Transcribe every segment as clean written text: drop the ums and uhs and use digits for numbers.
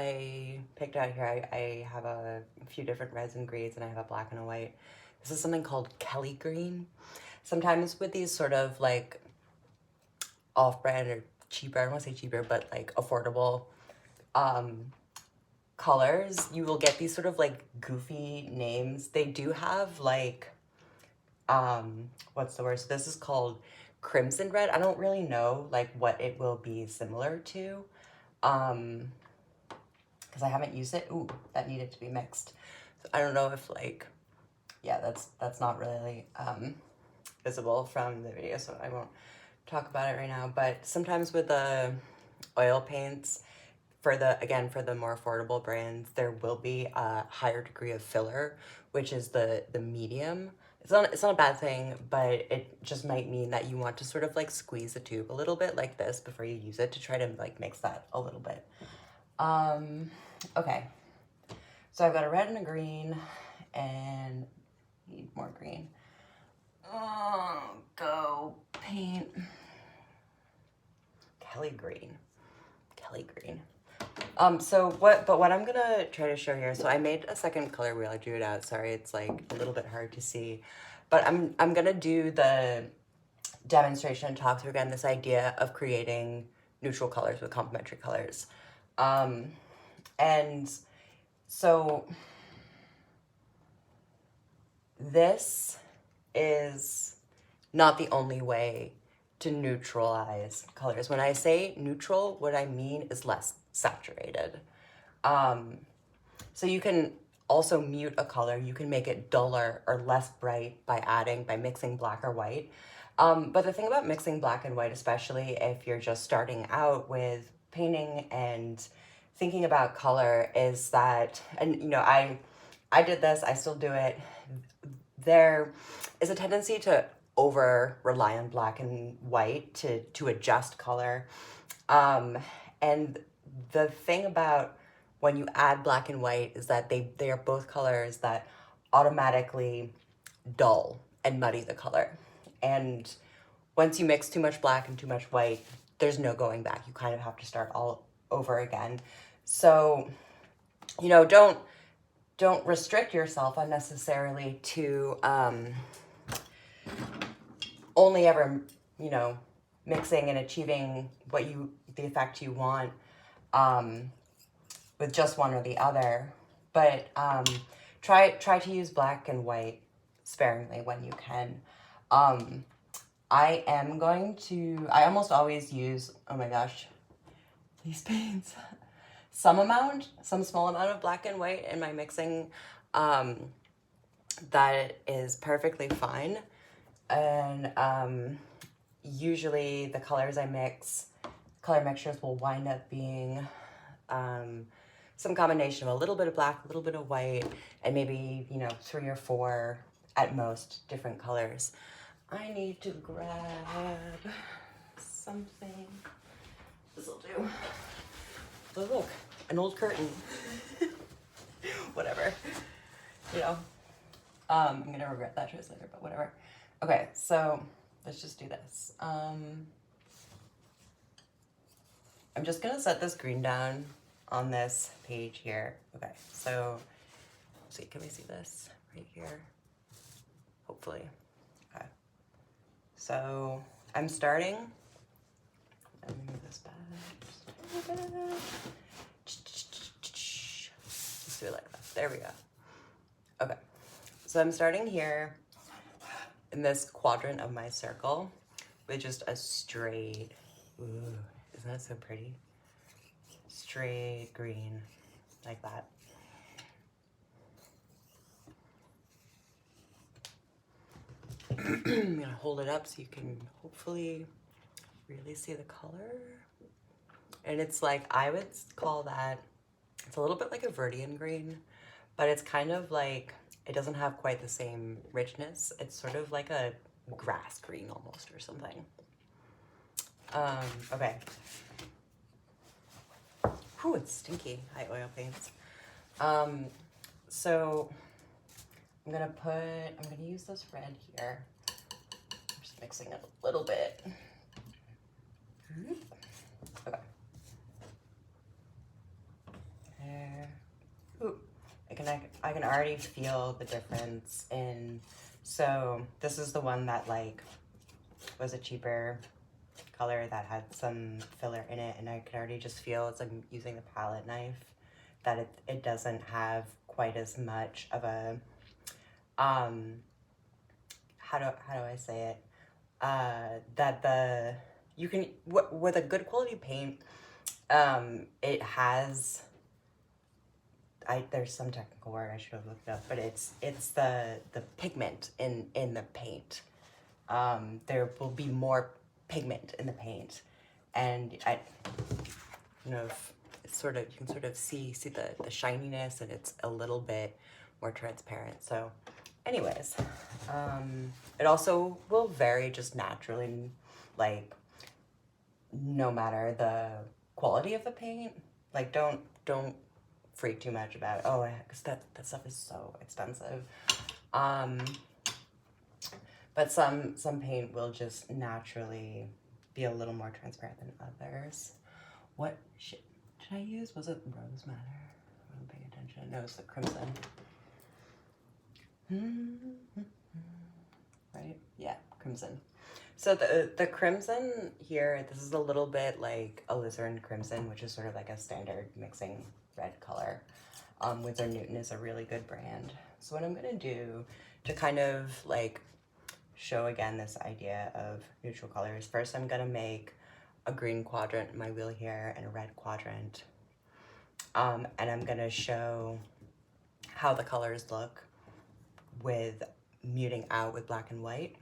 I picked out here, I have a few different reds and greens, and I have a black and a white. This is something called Kelly green. Sometimes with these sort of like off-brand or cheaper, I don't want to say cheaper, but like affordable colors, you will get these sort of like goofy names. They do have like, what's the word? So this is called Crimson Red. I don't really know like what it will be similar to, because I haven't used it. Ooh, that needed to be mixed. So I don't know if like, yeah, that's not really visible from the video, so I won't talk about it right now. But sometimes with the oil paints, for the more affordable brands, there will be a higher degree of filler, which is the medium. It's not a bad thing, but it just might mean that you want to sort of like squeeze the tube a little bit like this before you use it to try to like mix that a little bit. Okay. So I've got a red and a green, and need more green. Oh, go paint. Kelly green. Kelly green. What I'm gonna try to show here, so I made a second color wheel. I drew it out. Sorry, it's like a little bit hard to see, but I'm gonna do the demonstration and talk through again this idea of creating neutral colors with complementary colors. And so this is not the only way to neutralize colors. When I say neutral, what I mean is less saturated. So you can also mute a color. You can make it duller or less bright by mixing black or white. But the thing about mixing black and white, especially if you're just starting out with painting and thinking about color, is that, and you know, I did this, I still do it. There is a tendency to over rely on black and white to adjust color. And the thing about when you add black and white is that they are both colors that automatically dull and muddy the color. And once you mix too much black and too much white, there's no going back. You kind of have to start all over again. So, you know, don't restrict yourself unnecessarily to only ever, you know, mixing and achieving the effect you want with just one or the other. But try to use black and white sparingly when you can. I almost always use, oh my gosh, these paints. Some small amount of black and white in my mixing, that is perfectly fine. And usually the colors I mix, color mixtures will wind up being some combination of a little bit of black, a little bit of white, and maybe, you know, 3 or 4 at most different colors. I need to grab something. This'll do. Oh, look, an old curtain. Whatever. You know, I'm gonna regret that choice later, but whatever. Okay, so let's just do this. I'm just gonna set this green down on this page here. Okay, so let's see, can we see this right here? Hopefully. Okay. So I'm starting. Let me move this back. Let's do it like that. There we go. Okay. So I'm starting here in this quadrant of my circle with just a straight, ooh, isn't that so pretty? Straight green, like that. I'm gonna hold it up so you can hopefully really see the color. And it's like, I would call that, it's a little bit like a Verdian green, but it's kind of like, it doesn't have quite the same richness. It's sort of like a grass green almost or something. Okay. Whew, it's stinky, high oil paints. So I'm gonna use this red here. I'm just mixing it a little bit. Okay. I can already feel the difference in, so this is the one that like was a cheaper color that had some filler in it, and I can already just feel as I'm using the palette knife that it doesn't have quite as much of a, how do I say it? That you can, with a good quality paint, it has, there's some technical word I should have looked up, but it's the pigment in the paint. There will be more pigment in the paint, and I don't know if it's sort of, you can sort of see the shininess, and it's a little bit more transparent. So anyways, it also will vary just naturally, like no matter the quality of the paint. Like don't freak too much about it. Oh, because that stuff is so expensive. But some paint will just naturally be a little more transparent than others. What shit did I use? Was it Rose Madder? I wasn't paying attention. No, it's the Crimson. Right? Yeah, Crimson. So the Crimson here, this is a little bit like Alizarin Crimson, which is sort of like a standard mixing red color. Winsor Newton is a really good brand. So what I'm gonna do to kind of like show again this idea of neutral colors, first I'm gonna make a green quadrant in my wheel here and a red quadrant. And I'm gonna show how the colors look with muting out with black and white.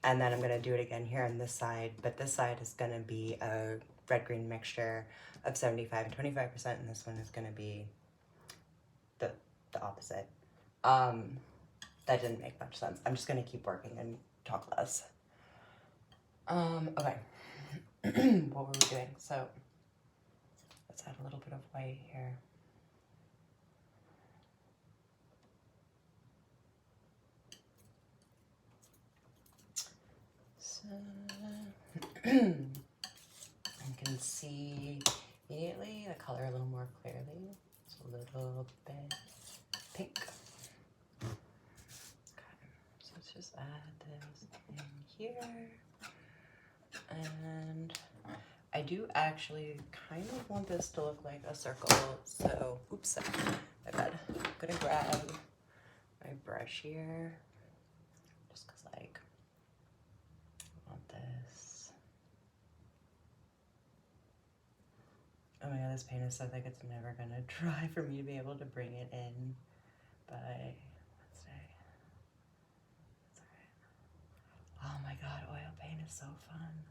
And then I'm gonna do it again here on this side, but this side is gonna be a red-green mixture of 75 and 25%, and this one is gonna be the opposite. That didn't make much sense. I'm just gonna keep working and talk less. Okay. What were we doing? So let's add a little bit of white here. So you can see immediately the color a little more clearly. It's a little bit pink. Okay, so let's just add this in here. And I do actually kind of want this to look like a circle, so, oops, my bad. I'm gonna grab my brush here, just cause like, I want this. Oh my god, this paint is so thick it's never gonna dry for me to be able to bring it in by Wednesday. It's alright. Oh my god, oil paint is so fun.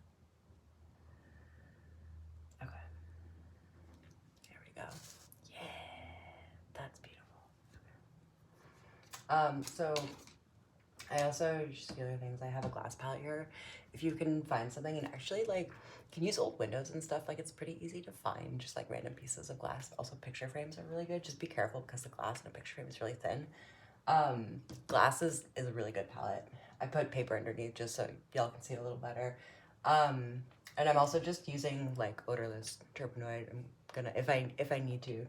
Okay. Here we go. Yeah, that's beautiful. So I also, just the other things, I have a glass palette here. If you can find something, and actually like, you can use old windows and stuff, like it's pretty easy to find just like random pieces of glass. Also picture frames are really good. Just be careful because the glass in a picture frame is really thin. Glass is a really good palette. I put paper underneath just so y'all can see it a little better. And I'm also just using like odorless Turpenoid. I'm gonna, if I need to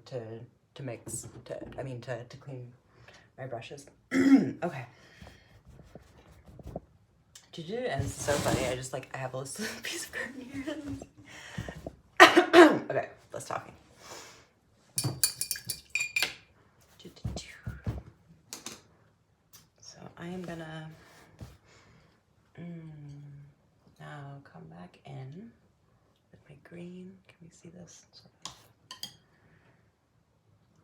mix, to clean my brushes. Okay. And it's so funny. I have a list of piece of curtain here. Okay, let's talking. So I am gonna now come back in with my green. Can we see this? Sort of.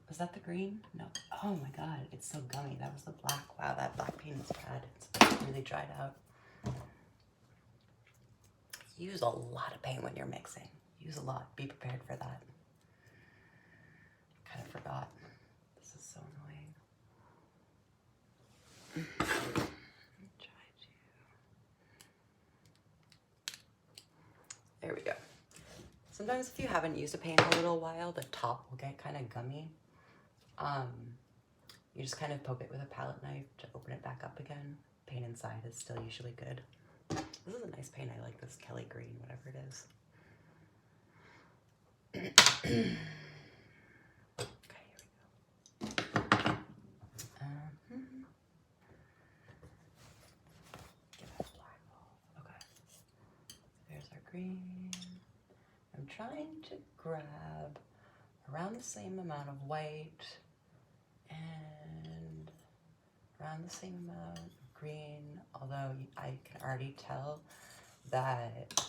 Was that the green? No. Oh my god, it's so gummy. That was the black. Wow, that black paint is bad. It's really dried out. Use a lot of paint when you're mixing. Use a lot. Be prepared for that. Kind of forgot. This is so annoying. There we go. Sometimes if you haven't used a paint in a little while, the top will get kind of gummy. You just kind of poke it with a palette knife to open it back up again. Paint inside is still usually good. This is a nice paint. I like this Kelly green, whatever it is. Okay, here we go. green. I'm trying to grab around the same amount of white and around the same amount of green, although I can already tell that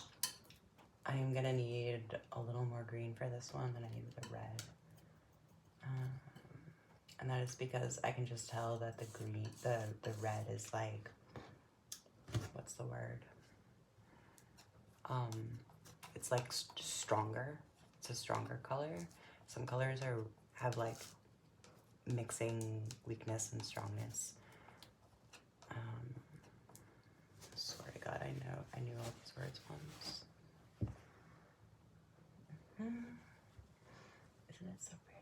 I am gonna need a little more green for this one than I need with the red. And that is because I can just tell that the green, the red is like, what's the word? It's like stronger. It's a stronger color. Some colors have like mixing weakness and strongness. Swear to God, I knew all these words once. Isn't it so pretty?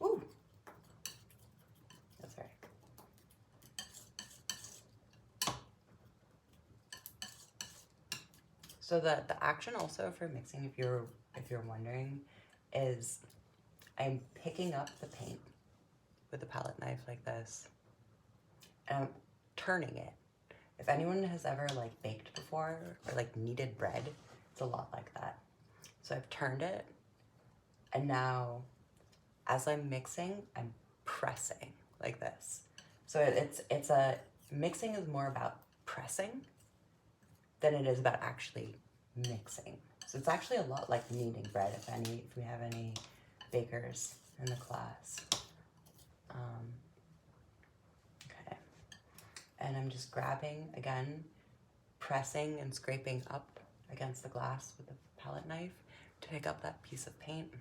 Ooh, that's right. So the action also for mixing, if you're wondering, is I'm picking up the paint with a palette knife like this, and I'm turning it. If anyone has ever like baked before or like kneaded bread, it's a lot like that. So I've turned it, and now as I'm mixing, I'm pressing like this. So it's a mixing is more about pressing than it is about actually mixing. So it's actually a lot like kneading bread, if we have any bakers in the class. Okay. And I'm just grabbing, again, pressing and scraping up against the glass with a palette knife to pick up that piece of paint.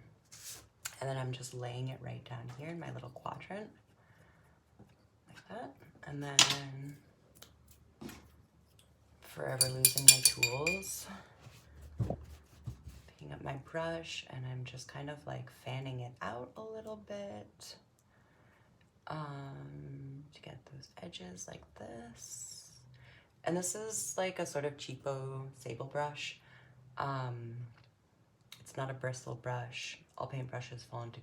And then I'm just laying it right down here in my little quadrant, like that. And then, forever losing my tools, picking up my brush, and I'm just kind of like fanning it out a little bit to get those edges like this. And this is like a sort of cheapo sable brush. It's not a bristle brush. All paint brushes fall into,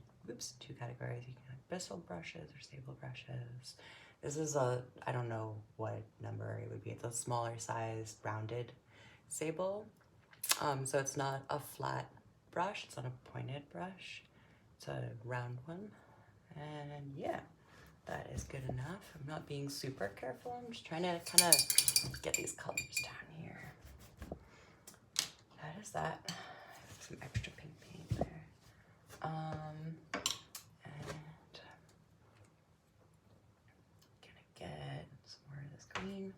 two categories. You can have bristle brushes or sable brushes. This is I don't know what number it would be. It's a smaller size, rounded sable. So it's not a flat brush. It's not a pointed brush. It's a round one. And yeah, that is good enough. I'm not being super careful. I'm just trying to kind of get these colors down here. That is that. I have some extra pink paint there. And gonna get some more of this green.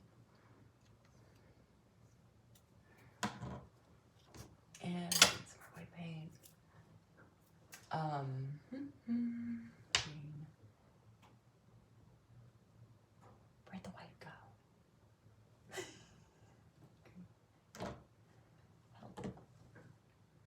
And some more white paint.